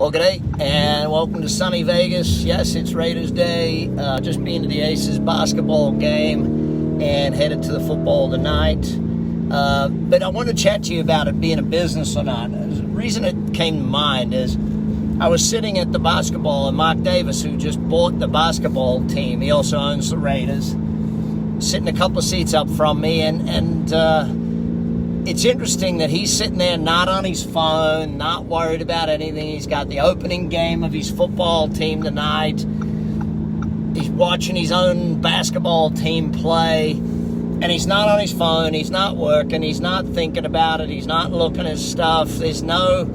Well, g'day, and welcome to sunny Vegas. Yes, it's Raiders Day. Just been to the Aces basketball game and headed to the football tonight. But I want to chat to you about it being a business or not. The reason it came to mind is I was sitting at the basketball, and Mark Davis, who just bought the basketball team, he also owns the Raiders, sitting a couple of seats up from me, and it's interesting that he's sitting there not on his phone, not worried about anything. He's got the opening game of his football team tonight. He's watching his own basketball team play, and he's not on his phone. He's not working. He's not thinking about it. He's not looking at stuff. There's no,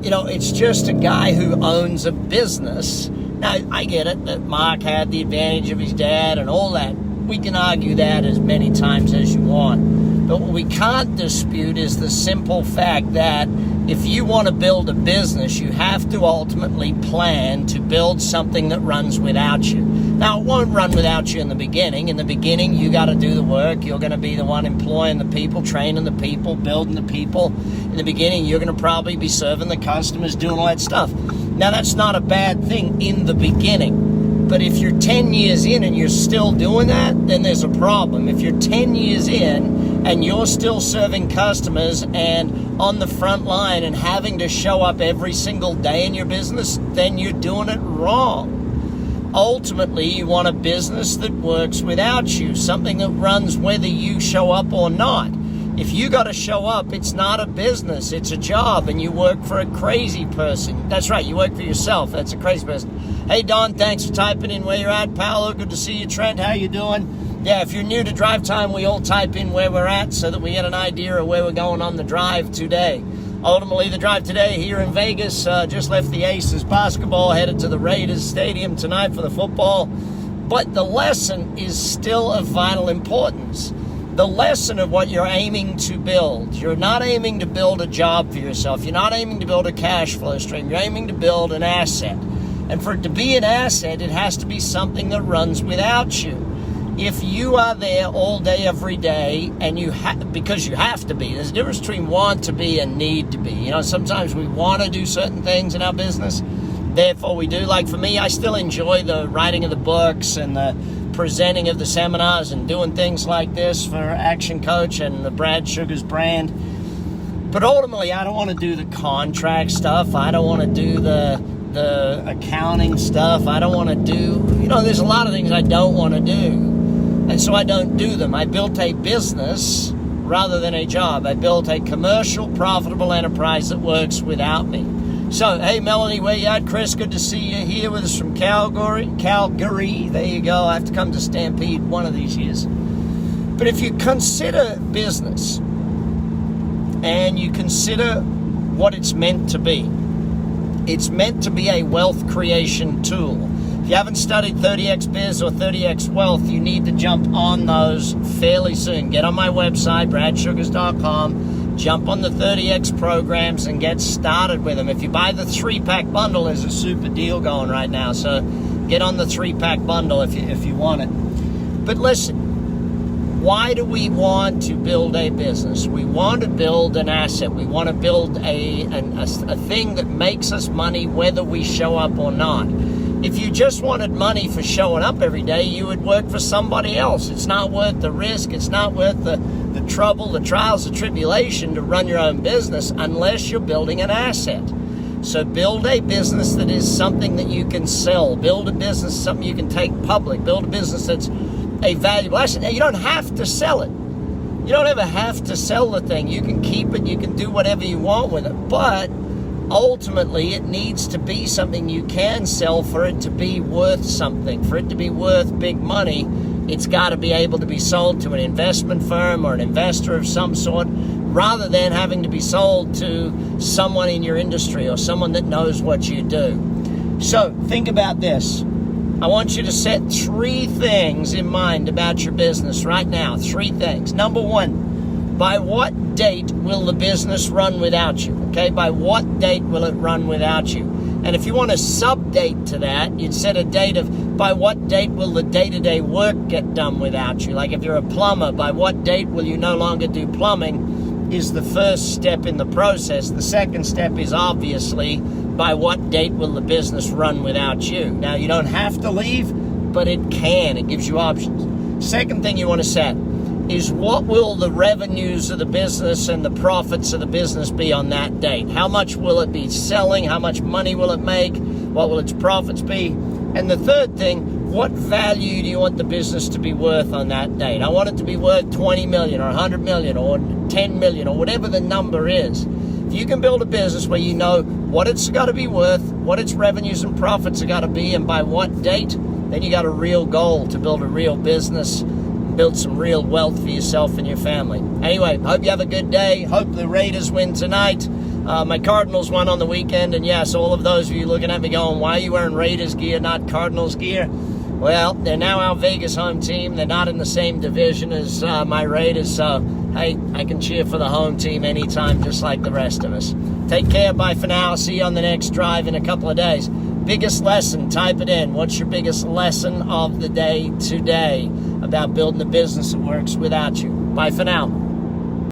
it's just a guy who owns a business. Now, I get it that Mark had the advantage of his dad and all that. We can argue that as many times as you want. But what we can't dispute is the simple fact that if you want to build a business, you have to ultimately plan to build something that runs without you. Now, it won't run without you in the beginning. In the beginning, you got to do the work. You're going to be the one employing the people, training the people, building the people. In the beginning, you're going to probably be serving the customers, doing all that stuff. Now, that's not a bad thing in the beginning. But if you're 10 years in and you're still doing that, then there's a problem. If you're 10 years in and you're still serving customers and on the front line and having to show up every single day in your business, then you're doing it wrong. Ultimately, you want a business that works without you, something that runs whether you show up or not. If you got to show up, it's not a business, it's a job, and you work for a crazy person. That's right, you work for yourself. That's a crazy person. Hey, Don, thanks for typing in where you're at. Paolo, good to see you. Trent, how you doing? Yeah, if you're new to Drive Time, we all type in where we're at so that we get an idea of where we're going on the drive today. Ultimately, the drive today here in Vegas, just left the Aces basketball, headed to the Raiders Stadium tonight for the football. But the lesson is still of vital importance. The lesson of what you're aiming to build. You're not aiming to build a job for yourself. You're not aiming to build a cash flow stream. You're aiming to build an asset. And for it to be an asset, it has to be something that runs without you. If you are there all day, every day, and because you have to be, there's a difference between want to be and need to be. Sometimes we want to do certain things in our business, therefore we do. Like for me, I still enjoy the writing of the books and the presenting of the seminars and doing things like this for Action Coach and the Brad Sugars brand. But ultimately, I don't want to do the contract stuff. I don't want to do the accounting stuff. I don't want to do, there's a lot of things I don't want to do. And so I don't do them. I built a business rather than a job. I built a commercial, profitable enterprise that works without me. So, hey, Melanie, where you at? Chris, good to see you here with us from Calgary. There you go. I have to come to Stampede one of these years. But if you consider business and you consider what it's meant to be, it's meant to be a wealth creation tool. If you haven't studied 30X Biz or 30X Wealth, you need to jump on those fairly soon. Get on my website, bradsugars.com, jump on the 30X programs and get started with them. If you buy the 3-pack bundle, there's a super deal going right now. So get on the 3-pack bundle if you want it. But listen, why do we want to build a business? We want to build an asset. We want to build a thing that makes us money whether we show up or not. If you just wanted money for showing up every day, you would work for somebody else. It's not worth the risk. It's not worth the trouble, the trials, the tribulation to run your own business unless you're building an asset. So build a business that is something that you can sell. Build a business, something you can take public. Build a business that's a valuable asset. Now, you don't have to sell it. You don't ever have to sell the thing. You can keep it. You can do whatever you want with it. But ultimately, it needs to be something you can sell for it to be worth something. For it to be worth big money, it's got to be able to be sold to an investment firm or an investor of some sort, rather than having to be sold to someone in your industry or someone that knows what you do. So think about this. I want you to set 3 things in mind about your business right now. 3 things. Number 1, by what date will the business run without you? Okay, by what date will it run without you? And if you want a sub-date to that, you'd set a date of by what date will the day-to-day work get done without you? Like if you're a plumber, by what date will you no longer do plumbing is the first step in the process. The second step is obviously, by what date will the business run without you? Now, you don't have to leave, but it can. It gives you options. Second thing you want to set is, what will the revenues of the business and the profits of the business be on that date? How much will it be selling? How much money will it make? What will its profits be? And the third thing, what value do you want the business to be worth on that date? I want it to be worth 20 million or 100 million or 10 million or whatever the number is. If you can build a business where you know what it's got to be worth, what its revenues and profits are got to be, and by what date, then you got a real goal to build a real business, build some real wealth for yourself and your family. Anyway, hope you have a good day. Hope the Raiders win tonight. My Cardinals won on the weekend, and yes, all of those of you looking at me going, why are you wearing Raiders gear, not Cardinals gear? Well, they're now our Vegas home team. They're not in the same division as my Raiders, so hey, I can cheer for the home team anytime, just like the rest of us. Take care. Bye for now. See you on the next drive in a couple of days. Biggest lesson, type it in. What's your biggest lesson of the day today about building a business that works without you? Bye for now.